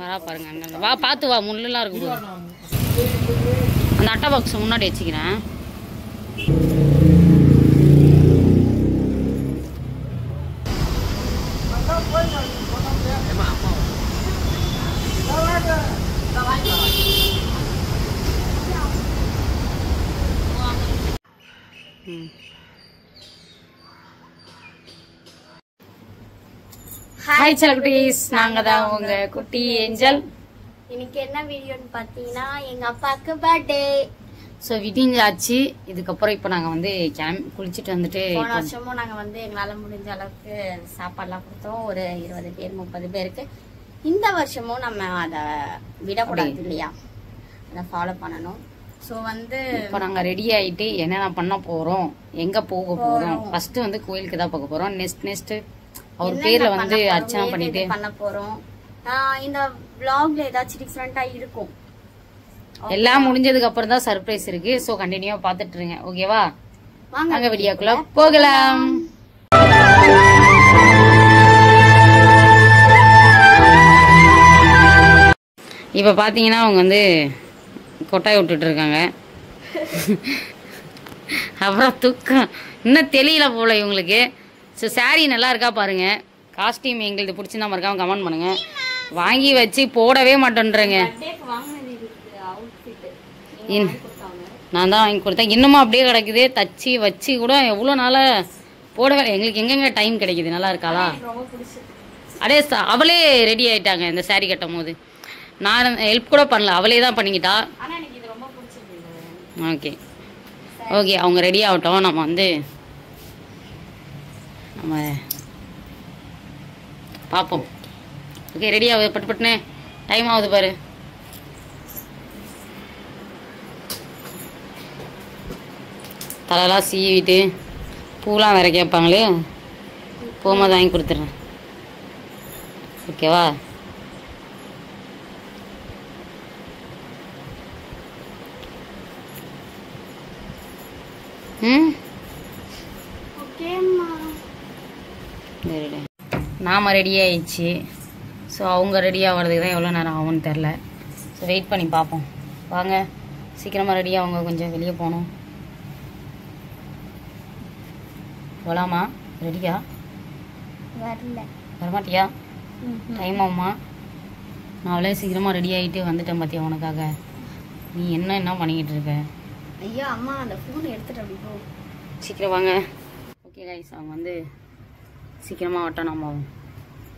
வரா பாருங்க அங்கே வா பார்த்து வா முள்ளெல்லாம் இருக்குது அந்த அட்டை பாக்ஸ் முன்னாடி வச்சுக்கிறேன் ஹாய் செல்லக்குட்டீஸ், நாங்க தான் உங்க குட்டி ஏஞ்சல். இன்னைக்கு என்ன வீடியோன்னு பாத்தீங்கன்னா எங்க அப்பாவுக்கு பர்த்டே. ஸோ விடிஞ்சாச்சு. இதுக்கப்புறம் இப்போ நாங்கள் வந்து குளிச்சுட்டு வந்துட்டு போன வருஷமும் நாங்கள் வந்து எங்களால் முடிஞ்ச அளவுக்கு சாப்பாடுலாம் கொடுத்தோம், ஒரு 20 பேர் 30 பேருக்கு. இந்த வருஷமும் நம்ம அதை விடக்கூடாது இல்லையா, அதை ஃபாலோ பண்ணணும். ஸோ வந்து இப்போ நாங்கள் ரெடி ஆகிட்டு என்னென்ன பண்ண போகிறோம், எங்கே போக போகிறோம். ஃபர்ஸ்ட் வந்து கோயிலுக்கு தான் போக போகிறோம். நெக்ஸ்ட் அவர் பேர்ல வந்து அர்ச்சனை பண்ணிட்டு பண்ண போறோம். இந்த vlogல ஏதாச்சும் டிஃபரெண்டா இருக்கும். எல்லாம் முடிஞ்சதுக்கு அப்புறம் தான் சர்ப்ரைஸ் இருக்கு. சோ கண்டினியூவா பாத்துட்டு இருங்க. ஓகேவா, வாங்க வீடியோக்குள்ள போகலாம். இப்ப பாத்தீங்கன்னா அவங்க வந்து கொட்டாய் விட்டுட்டு இருக்காங்க. அப்புறம் தூக்கம் இன்னும் தெரியல போல இவங்களுக்கு. ஸோ சாரீ நல்லா இருக்கா பாருங்க. காஸ்டியூம் எங்களுக்கு பிடிச்சிருந்தா மறக்காம கமெண்ட் பண்ணுங்க. வாங்கி வச்சு போடவே மாட்டேன்றேங்க. நான் தான் வாங்கி கொடுத்தேன். இன்னமும் அப்படியே கிடக்குது. தச்சு வச்சு கூட எவ்வளோ நாளாக போடவே. எங்களுக்கு எங்கெங்க டைம் கிடைக்குது. நல்லா இருக்காளா? அடே அவளே ரெடி ஆயிட்டாங்க இந்த சாரீ கட்டும் போது. நான் ஹெல்ப் கூட பண்ணல, அவளே தான் பண்ணிக்கிட்டா. ஓகே ஓகே, அவங்க ரெடி ஆகட்டும். நம்ம வந்து நம்ம பார்ப்போம். ஓகே, ரெடி ஆகுது. பட்டு பட்டுனே டைம் ஆகுது பாரு. தலைலாம் சீவிட்டு பூலாம் வேற கேட்பாங்களே, போகும்போது வாங்கி கொடுத்துட்றேன். ஓகேவா? ம், நாம ரெடி ஆயிடுச்சு. ஸோ அவங்க ரெடி ஆகிறதுக்கு தான் எவ்வளோ நேரம் ஆகும்னு தெரில. ஸோ வெயிட் பண்ணி பார்ப்போம். வாங்க சீக்கிரமாக ரெடி ஆகுங்க, கொஞ்சம் வெளியே போகணும். போகலாமா? ரெடியா? வரல, வரமாட்டியா? டைம் ஆகுமா? நான் அவளே சீக்கிரமாக ரெடி ஆகிட்டு வந்துட்டேன் பார்த்தியா உனக்காக. நீ என்ன பண்ணிக்கிட்டு இருக்க? ஐயோ அம்மா, அந்த ஃபோன் எடுத்துட்டு அப்படி போ. சீக்கிரம் வாங்க. ஓகே கைஸ், அவங்க வந்து சீக்கிரமாக ஆகட்டும். நம்ம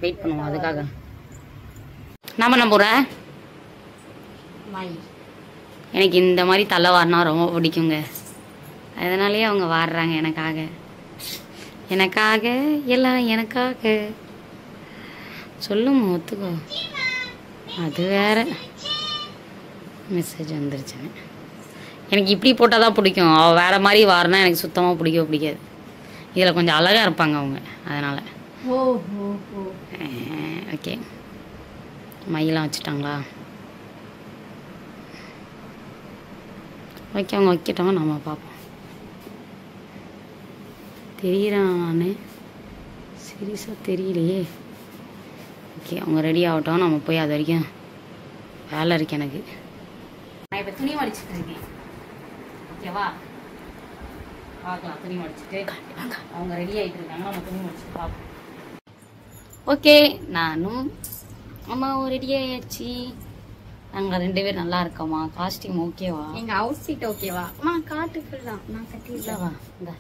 வெயிட் பண்ணுவோம் அதுக்காக. நான் பண்ண போகிறேன். எனக்கு இந்த மாதிரி தலை வாரினா ரொம்ப பிடிக்குங்க. அதனாலேயே அவங்க வாடுறாங்க எனக்காக. எனக்காக எல்லாம் எனக்காக சொல்லுமா, ஒத்துக்கோ. அது வேற மெசேஜ் வந்துருச்சுன்னு. எனக்கு இப்படி போட்டால் தான் பிடிக்கும். அவள் வேறு மாதிரி வாரினா எனக்கு சுத்தமாக பிடிக்காது. இதில் கொஞ்சம் அழகாக இருப்பாங்க அவங்க, அதனால். ஓகே, மையெல்லாம் வச்சுட்டாங்களா? ஓகே, அவங்க வைக்கட்டும், நம்ம பார்ப்போம். தெரியுறானே, சீரியஸாக தெரியலையே. ஓகே, அவங்க ரெடி ஆகட்டும். நம்ம போய் அது வரைக்கும் வேலை இருக்கு எனக்கு. நான் இப்போ துணி மடிச்சுட்டு இருக்கேன். ஓகேவா, பார்க்கலாம். துணி மடிச்சுட்டு அவங்க ரெடி ஆகிட்டு இருக்காங்க. நம்ம துணி மடிச்சுட்டு பார்ப்போம். ஓகே, நானும் அம்மாவும் ரெடி ஆயாச்சு. நாங்கள் 2 பேர் நல்லா இருக்கோமா? காஸ்டியூம் ஓகேவா? எங்க அவுட்ஃபிட் ஓகேவா? அம்மா காட்டு ஃபுல்லா நான் கட்டிடவா? இந்த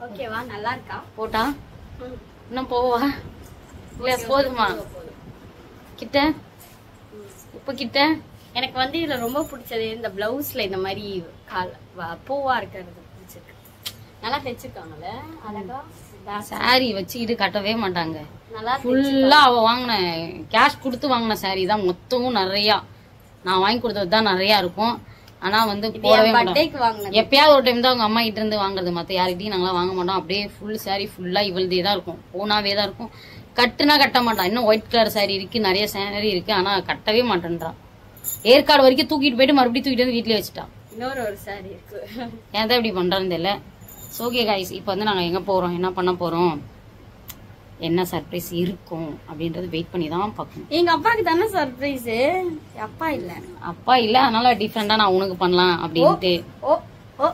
ஓகேவா, நல்லா இருக்கா? போட்டா இன்னும் போவா? இல்லை போதுமா? கிட்ட இப்போ கிட்ட எனக்கு வந்து இதுல ரொம்ப பிடிச்சது இந்த பிளவுஸ்ல இந்த மாதிரி பூவா இருக்கிறது பிடிச்சிருக்கு. நல்லா தைச்சிருக்காங்கல்ல, அழகா. சாரி வச்சுக்கிட்டு கட்டவே மாட்டாங்க. நல்லா ஃபுல்லா அவ வாங்கின கேஷ் கொடுத்து வாங்கின சாரி தான் மொத்தமும் நிறையா. நான் வாங்கி கொடுத்தது தான் நிறையா இருக்கும். ஆனா வந்து போடவே மாட்டோம். எப்பயாவது ஒரு டைம் தான் அவங்க அம்மா கிட்ட இருந்து வாங்குறது. மற்ற யார்கிட்டையும் நாங்களாம் வாங்க மாட்டோம். அப்படியே ஃபுல் சாரி ஃபுல்லா இவள்தே தான் இருக்கும். போனாவே தான் இருக்கும். கட்டுனா கட்ட மாட்டான். இன்னும் ஒயிட் கலர் சாரி இருக்கு, நிறைய சாரி இருக்கு. ஆனா கட்டவே மாட்டேன்றான். ஏற்காடு வரைக்கும் தூக்கிட்டு போயிட்டு மறுபடியும் தூக்கிட்டு வந்து வீட்லயே வச்சுட்டான். இன்னொரு சாரி இருக்கு. ஏன் தான் இப்படி பண்றான்னு தெரியல. ஓகே கைஸ், இப்போ வந்து நாங்கள் எங்கே போகிறோம், என்ன பண்ண போகிறோம், என்ன சர்ப்ரைஸ் இருக்கும் அப்படின்றது வெயிட் பண்ணி தான் பார்க்கணும். எங்க அப்பாவுக்கு தானே சர்ப்ரைஸ், அப்பா இல்ல. அப்பா இல்ல, அதனால டிஃப்ரெண்டா நான் உனக்கு பண்ணலாம் அப்படின்ட்டு. ஓ ஓ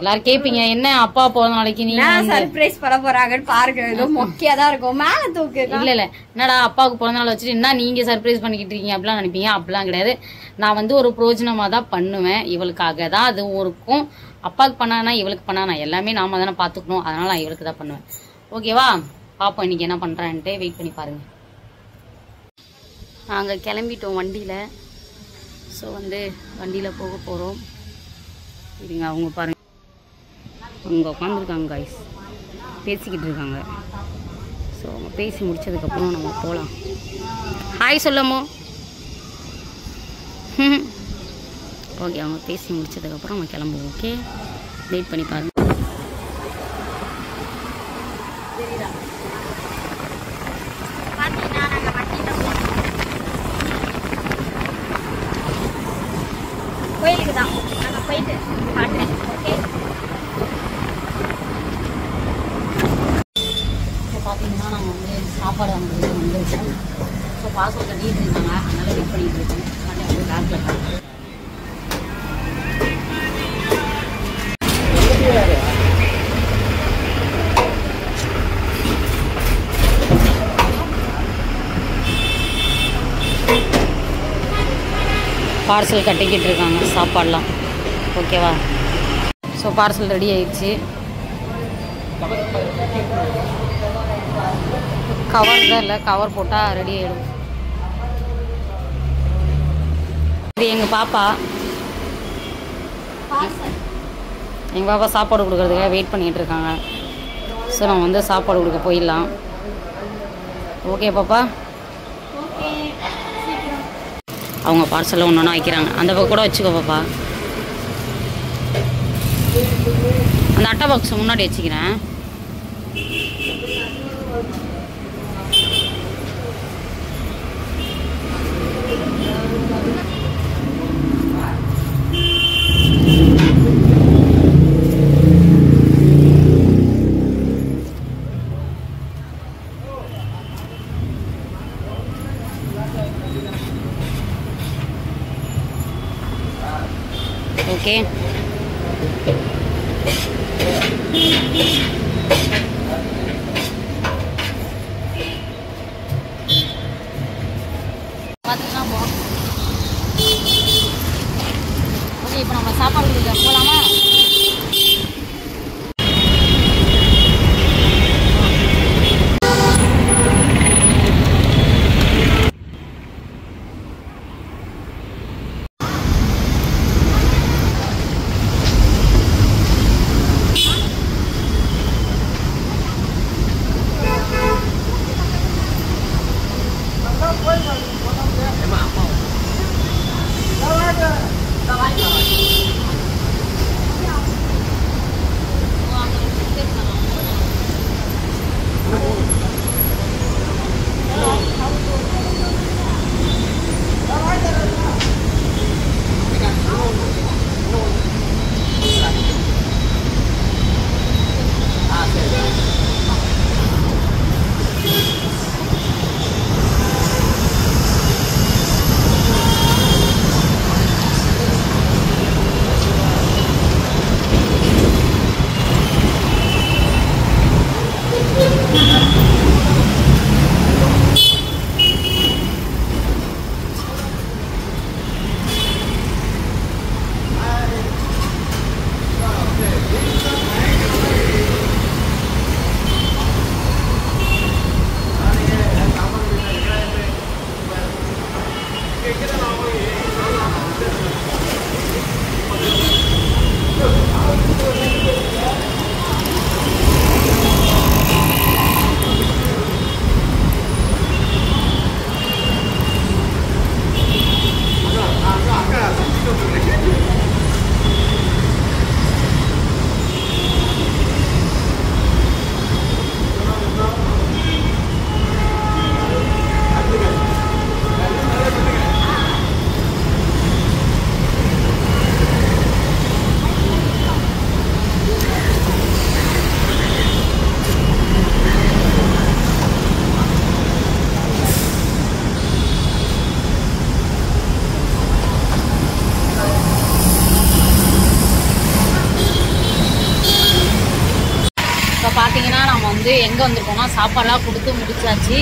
எல்லாரும் கேப்பீங்க என்ன அப்பா பிறந்த நாளைக்கு நீ சர்ப்ரைஸ் பண்ண போறாங்கன்னு பாருங்க. ஏதோ மொக்கையா தான் இருக்கும், மேல தூக்கு. இல்ல என்னடா அப்பாவுக்கு பிறந்த நாள் வச்சுட்டு என்ன நீங்க சர்ப்ரைஸ் பண்ணிக்கிட்டு இருக்கீங்க அப்படிலாம் நினைப்பீங்க. அப்படிலாம் கிடையாது. நான் வந்து ஒரு பிரோஜனமா தான் பண்ணுவேன். இவளுக்காக தான் அதுவும் இருக்கும். அப்பாவுக்கு பண்ணானா இவளுக்கு பண்ணானா எல்லாமே நாம தானே பாத்துக்கணும். அதனால நான் இவளுக்கு தான் பண்ணுவேன். ஓகேவா? பாப்போம் இன்னைக்கு என்ன பண்றான்ட்டு வெயிட் பண்ணி பாருங்க. நாங்க கிளம்பிட்டோம் வண்டியில. ஸோ வந்து வண்டியில போக போறோம். இருங்க அவங்க பாருங்க, அவங்க உட்காந்துருக்காங்க காய்ஸ், பேசிக்கிட்டு இருக்காங்க. ஸோ அவங்க பேசி முடிச்சதுக்கப்புறம் நம்ம போகலாம். ஹாய் சொல்லமோ. ஓகே, அவங்க பேசி முடிச்சதுக்கப்புறம் நம்ம கிளம்புவோம். ஓகே, வெயிட் பண்ணி பாருங்க. கோயிலுக்கு தான் நாங்கள் போயிட்டு காட்டுறேன். ஓகே, இப்போ பார்த்தீங்கன்னா நம்ம வந்து சாப்பாடு வாங்குறது வந்துருக்கோம். ஸோ பாஸ்போர்ட் கட்டிட்டு இருக்காங்க, அதனால வெயிட் பண்ணிட்டு இருக்கோம். வந்து பேக்கில் பார்க்கலாம். பார்சல் கட்டிக்கிட்டு இருக்காங்க சாப்பாடெலாம். ஓகேவா? ஸோ பார்சல் ரெடி ஆயிடுச்சு. கவர் தான் இல்லை, கவர் போட்டால் ரெடி ஆகிடும். இது எங்கள் பாப்பா. எங்கள் பாப்பா சாப்பாடு கொடுக்குறதுக்காக வெயிட் பண்ணிகிட்டு இருக்காங்க. ஸோ நம்ம வந்து சாப்பாடு கொடுக்க போயிடலாம். ஓகே பாப்பா? அவங்க பார்சலில் ஒன்று ஒன்றா வைக்கிறாங்க. அந்த பக்கம் கூட வச்சுக்கோ பாப்பா. அந்த அட்டை பாக்ஸ் முன்னாடி வச்சுக்கிறேன். ஓகே, பார்த்தீங்கன்னா ஓகே, இப்போ நம்ம சாப்பாடு கொடுக்க போகலாமா? வந்து எங்கே வந்திருக்கோம்னா சாப்பாடெல்லாம் கொடுத்து முடிச்சாச்சு.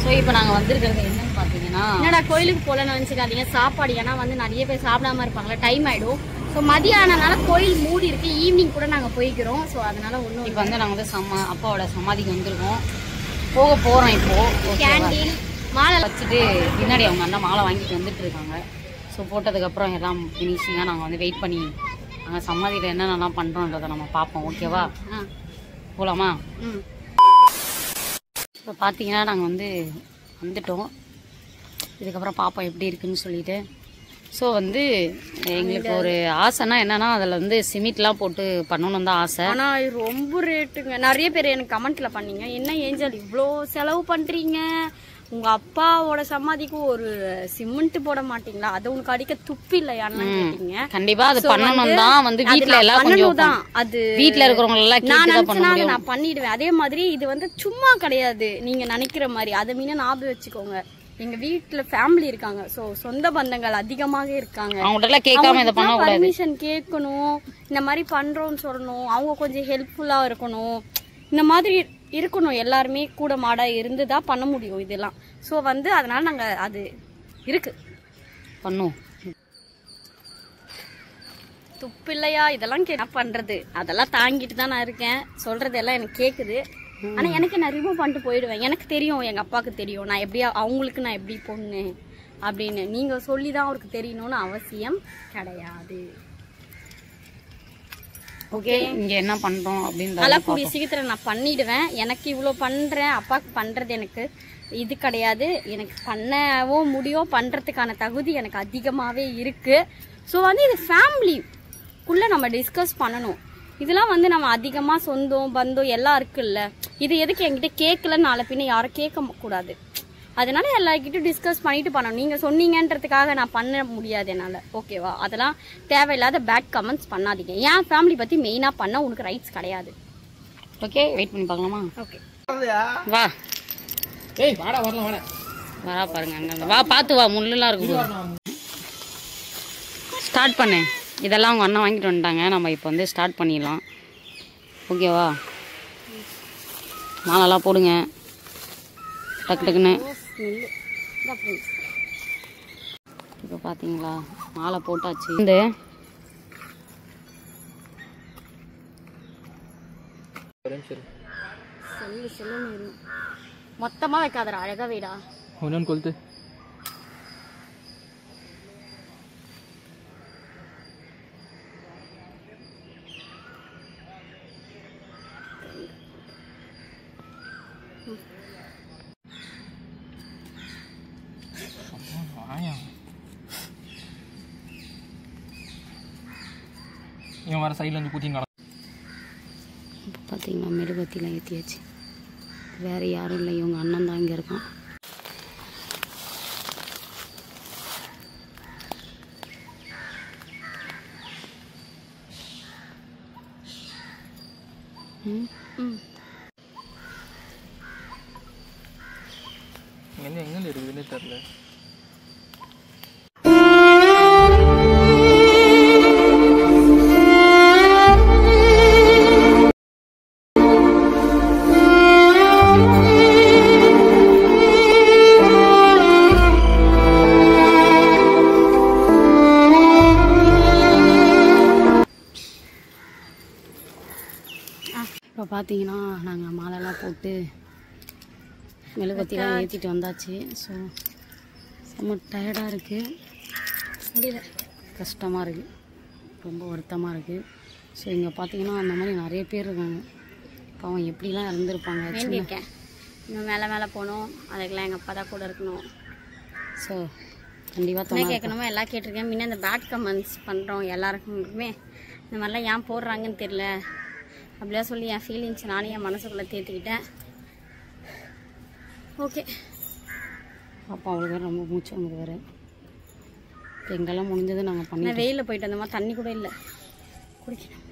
ஸோ இப்போ நாங்கள் வந்திருக்கிறது என்னன்னு பார்த்தீங்கன்னா, என்னடா கோயிலுக்கு போகலன்னு நினச்சிக்காதீங்க. சாப்பாடு ஏன்னா வந்து நிறைய பேர் சாப்பிடாம இருப்பாங்களா, டைம் ஆகிடும். ஸோ மதியானனால கோயில் மூடி இருக்கு. ஈவினிங் கூட நாங்கள் போய்க்கிறோம். ஸோ அதனால ஒன்றும் இப்போ வந்து நாங்கள் வந்து அப்பாவோட சமாதிக்கு வந்திருக்கோம். போக போகிறோம். இப்போது கேண்டீன் மாலை வச்சுட்டு பின்னாடி அவங்க அண்ணன் மாலை வாங்கிட்டு வந்துட்டு இருக்காங்க. ஸோ போட்டதுக்கப்புறம் எல்லாம் ஃபினிஷிங்காக நாங்கள் வந்து வெயிட் பண்ணி நாங்கள் சமாதியில் என்னென்னலாம் பண்ணுறோன்றதை நம்ம பார்ப்போம். ஓகேவா? போகலாமா? இப்போ பார்த்தீங்கன்னா நாங்கள் வந்து வந்துட்டோம். இதுக்கப்புறம் பார்ப்போம் எப்படி இருக்குன்னு சொல்லிட்டு. ஸோ வந்து எங்களுக்கு ஒரு ஆசைனா என்னன்னா, அதில் வந்து சிமெண்ட்லாம் போட்டு பண்ணணும் தான் ஆசை. ஆனால் ரொம்ப ரேட்டுங்க. நிறைய பேர் எனக்கு கமெண்ட்ல பண்ணீங்க, என்ன ஏஞ்சல் இவ்வளோ செலவு பண்ணுறீங்க, உங்க அப்பாவோட சமாதிக்கு ஒரு சிமெண்ட் போட மாட்டீங்களா, அது உனக்கு அடிக்க துப்பி இல்லையான்னு கேட்டீங்க. கண்டிப்பா அது பண்ணணும் தான். வந்து வீட்ல எல்லாம் கொஞ்சம் தான் அது வீட்ல இருக்கிறவங்க எல்லாம் நான் பண்ணிடுவேன். அதே மாதிரி இது வந்து சும்மா கிடையாது நீங்க நினைக்கிற மாதிரி. அதை மீன ஞாபகம் வச்சுக்கோங்க. எங்க வீட்டுல ஃபேமிலி இருக்காங்க. சோ சொந்த பந்தங்கள் அதிகமாக இருக்காங்க. அவங்கள்ட்ட கேட்காம இத பண்ண கூடாது. பர்மிஷன் கேட்கணும். இந்த மாதிரி பண்றோம்னு சொல்லணும். அவங்க கொஞ்சம் ஹெல்ப்ஃபுல்லா இருக்கணும். இந்த மாதிரி இருக்கணும். எல்லாருமே கூட மாடா இருந்துதான் பண்ண முடியும் இதெல்லாம். ஸோ வந்து அதனால நாங்க அது இருக்கு பண்ணுவோம். துப்பு இல்லையா இதெல்லாம் என்ன பண்றது, அதெல்லாம் தாங்கிட்டு தான் நான் இருக்கேன். சொல்றது எல்லாம் எனக்கு கேக்குது. ஆனா எனக்கு நான் ரிமூவ் பண்ணிட்டு போயிடுவேன். எனக்கு தெரியும், எங்க அப்பாவுக்கு தெரியும் நான் எப்படி அவங்களுக்கு நான் எப்படி பொண்ணு அப்படின்னு. நீங்க சொல்லிதான் அவருக்கு தெரியணும்னு அவசியம் கிடையாது. ஓகே, இங்க என்ன பண்றோம் அப்படின்னு அதெல்லாம் கூடிய சீக்கிரத்துல நான் பண்ணிடுவேன். எனக்கு இவ்வளவு பண்றேன், அப்பாவுக்கு பண்றது எனக்கு இது கிடையாது. எனக்கு பண்ணவும் முடியும், பண்றதுக்கான தகுதி எனக்கு அதிகமாவே இருக்கு. ஸோ வந்து இது ஃபேமிலிக்குள்ள நம்ம டிஸ்கஸ் பண்ணணும். இதெல்லாம் வந்து நம்ம அதிகமா சொந்தம் பந்தம் எல்லாம் இருக்குல்ல, இது எதுக்கு என்கிட்ட கேட்கலன்னு நாளை பின்ன யாரும் கேட்க கூடாது. அதனால எல்லாருக்கிட்டும் டிஸ்கஸ் பண்ணிட்டு பண்ணணும். நீங்க சொன்னீங்கன்றதுக்காக நான் பண்ண முடியாது என்னால. ஓகேவா? அதெல்லாம் தேவையில்லாத பேட் கமெண்ட்ஸ் பண்ணாதீங்க. என் ஃபேமிலி பத்தி மெயினா பண்ண உனக்கு ரைட்ஸ் கிடையாது. ஓகே, வெயிட் பண்ணி பார்க்கலாமா? ஓகே வா. ஏய் வாடா, வரலாம் வாடா. வரா பாருங்க அங்க. வா, பார்த்து வா, முள்ளுலாம் இருக்கும். ஸ்டார்ட் பண்ணு. இதெல்லாம் அவங்க அண்ணன் வாங்கிட்டு வந்துட்டாங்க. நம்ம இப்போ வந்து ஸ்டார்ட் பண்ணிடலாம். ஓகேவா? மாலைலாம் போடுங்க டக்கு டக்குன்னு. இப்போ பார்த்தீங்களா, மாலை போட்டாச்சு. இந்த சொல்லு மொத்தமா வைக்காதடா, அழகா வைடா. ஒன்னு கொளுத்து. இவன் வர சைடில் வந்து கூட்டின்னு பார்த்தீங்களா, மெழுகுவத்திலாம் ஏற்றியாச்சு. வேறு யாரும் இல்லை, இவங்க அண்ணன் தான் இங்கே இருக்கான். எங்கே இருக்குதுன்னு தெரியல. இப்போ பார்த்தீங்கன்னா நாங்கள் மாலைலாம் போட்டு மெழுகுவத்திலாம் ஏற்றிட்டு வந்தாச்சு. ஸோ ரொம்ப டயர்டாக இருக்குது, முடியல, கஷ்டமாக இருக்குது, ரொம்ப வருத்தமாக இருக்குது. ஸோ இங்கே பார்த்தீங்கன்னா அந்த மாதிரி நிறைய பேர் இருக்காங்க. இப்போ அவன் எப்படிலாம் இருந்திருப்பாங்க. வேண்டியிருக்கேன், இன்னும் மேலே மேலே போகணும். அதுக்கெல்லாம் எங்கள் அப்பா தான் கூட இருக்கணும். ஸோ கண்டிப்பாக என்ன கேட்கணுமோ எல்லாம் கேட்டிருக்கேன். முன்ன இந்த பேட் கமெண்ட்ஸ் பண்ணுறோம் எல்லாருக்குமே இந்த மாதிரிலாம் ஏன் போடுறாங்கன்னு தெரியல அப்படிலாம் சொல்லி என் ஃபீலிங்ஸ் நானே என் மனசுக்குள்ளே தேர்த்துக்கிட்டேன். ஓகே, அப்பா அவளுக்கு வேறு ரொம்ப மூச்சு வந்தது வேறு. இப்போ எங்கெல்லாம் முடிஞ்சது நாங்கள் பண்ணி வெயிலில் போயிட்டு அந்த மாதிரி தண்ணி கூட இல்லை குடிக்கணும்.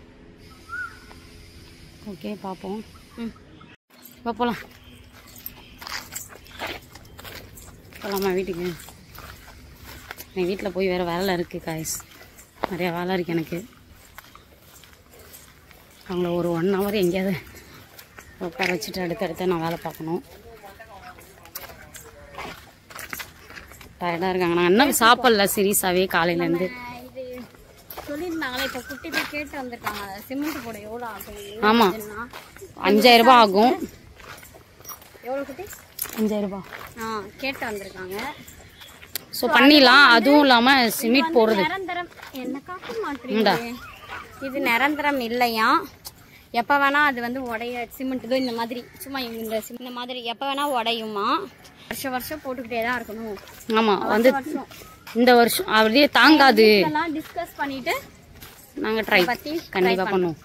ஓகே, பார்ப்போம். இப்போ போகலாம், போகலாமா வீட்டுக்கு? என் வீட்டில் போய் வேறு வேலை இருக்குது காய்ஸ், நிறையா வேலை இருக்குது எனக்கு. அவங்கள ஒரு 1 hour எங்கேயாவது உட்கார வச்சுட்டு அடுத்தடுத்து நான் வேலை பார்க்கணும். டயர்டாக இருக்காங்க. நான் இன்னும் சாப்பிடல சீரியஸாகவே காலையிலேருந்து. இது சொல்லியிருந்தாங்களே இப்போ குட்டி போய் கேட்டு வந்திருக்காங்க. சிமெண்ட் போட எவ்வளோ ஆகும்? ஆமாம் 5000 ரூபாய் ஆகும். எவ்வளோ குட்டி? 5000 ரூபாய். கேட்டு வந்திருக்காங்க. ஸோ பண்ணிடலாம். அதுவும் இல்லாமல் சிமெண்ட் போடுறது நிரந்தரம் என்ன காட்ட மாட்டீங்க. இது நிரந்தரம் இல்லையா, எப்போ வேணா அது வந்து உடைய சிமெண்ட் இந்த மாதிரி சும்மா இந்த மாதிரி எப்போ வேணா உடையுமா. வருஷம் வருஷம் போட்டுக்கிட்டே தான் இருக்கணும். ஆமாம் வந்து இந்த வருஷம் அப்படியே தாங்காது. டிஸ்கஸ் பண்ணிட்டு நாங்கள் ட்ரை கண்டிப்பாக பண்ணுவோம்.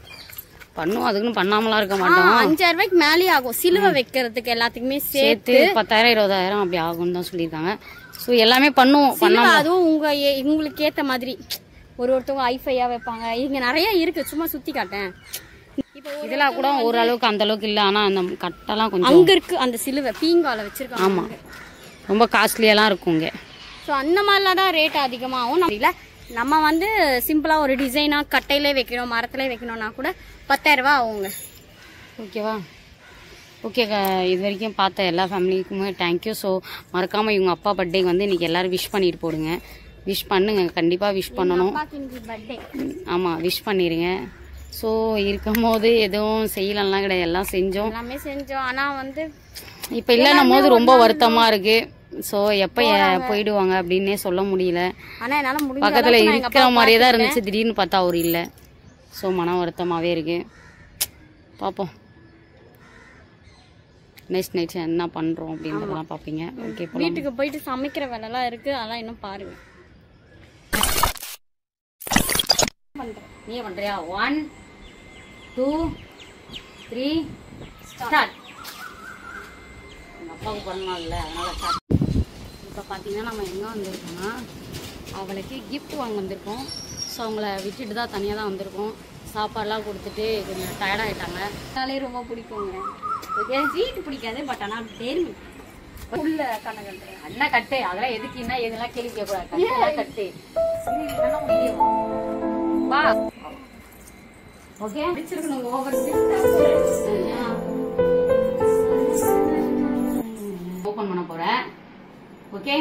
அதுக்குன்னு பண்ணாமலாம் இருக்க மாட்டோம். 5000 ரூபாய்க்கு மேலே ஆகும் சிலுவை வைக்கிறதுக்கு எல்லாத்துக்குமே சேர்த்து 10,000 20,000 அப்படி ஆகும்னு தான் சொல்லியிருக்காங்க. ஸோ எல்லாமே பண்ணுவோம். அதுவும் உங்களுக்கு ஏற்ற மாதிரி ஒருத்தவங்க ஐஃபையா வைப்பாங்க. இங்க நிறைய இருக்கு, சும்மா சுத்தி காட்டேன். இதெல்லாம் கூட ஓரளவுக்கு அந்த அளவுக்கு இல்லை. ஆனால் அந்த கட்டெல்லாம் கொஞ்சம் அங்க இருக்கு. அந்த சிலுவை பீங்கால வச்சிருக்காங்க. ஆமாம் ரொம்ப காஸ்ட்லியெல்லாம் இருக்குங்க. ஸோ அந்த மாதிரிலாம் தான் ரேட் அதிகமாகும். இல்லை நம்ம வந்து சிம்பிளா ஒரு டிசைனா கட்டையிலே வைக்கணும், மரத்திலே வைக்கணும்னா கூட 10,000 ரூபா ஆகுங்க. ஓகேவா? ஓகே, இது வரைக்கும் பார்த்த எல்லா ஃபேமிலிக்குமே தேங்க்யூ. ஸோ மறக்காமல் இவங்க அப்பா பர்த்டேக்கு வந்து இன்றைக்கி எல்லோரும் விஷ் பண்ணிட்டு போடுங்க. விஷ் பண்ணுங்க, கண்டிப்பாக விஷ் பண்ணணும். ஆமாம் விஷ் பண்ணிடுங்க. ஸோ இருக்கும் போது எதுவும் செய்யலாம் கிடையாது, எல்லாம் செஞ்சோம். எல்லாமே செஞ்சோம். ஆனால் வந்து இப்போ இல்லைன்னும் போது ரொம்ப வருத்தமாக இருக்குது. ஸோ எப்போ போயிடுவாங்க அப்படின்னே சொல்ல முடியல. ஆனால் என்னால் பக்கத்தில் இருக்கிற மாதிரியே தான் இருந்துச்சு, திடீர்னு பார்த்தா அவர் இல்லை. ஸோ மன வருத்தமாகவே இருக்குது. பார்ப்போம் நெக்ஸ்ட் நைட் என்ன பண்ணுறோம் அப்படின்றதெல்லாம் பார்ப்பீங்க. ஓகே, வீட்டுக்கு போயிட்டு சமைக்கிற வேலைலாம் இருக்குது, அதெல்லாம் இன்னும் பாருங்க. நீ பண்ணுறியா? 1 2 3 ஸ்டார்ட். எங்கள் அப்பாவுக்கு பிறந்தநாள் இல்லை, அதனால் ஸ்டார்ட். இப்போ பார்த்தீங்கன்னா நம்ம எங்கே வந்திருக்கோம்னா அவளுக்கு கிஃப்ட் வாங்க வந்திருக்கோம். ஸோ அவங்கள விட்டுட்டு தான் தனியாக தான் வந்திருக்கோம். சாப்பாடெலாம் கொடுத்துட்டு கொஞ்சம் டயர்டாகிட்டாங்க. அதனாலே ரொம்ப பிடிக்குங்க. எனக்கு ஸ்வீட் பிடிக்காது, பட் ஆனால் டேரி உள்ள கண்ணு அண்ணா கட்டு அதெல்லாம் எதுக்குன்னா எதெல்லாம் கேள்வி கேட்கக்கூடாது. கட்டு வா. ஓகே பிடிச்சிருக்கணும். ஓவர் ஓபன் பண்ண போறேன். ஓகே,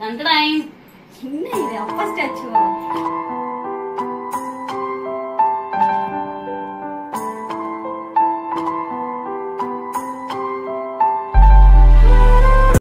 தண்டடாய். என்ன இது அப்பா ஸ்டாச்சு?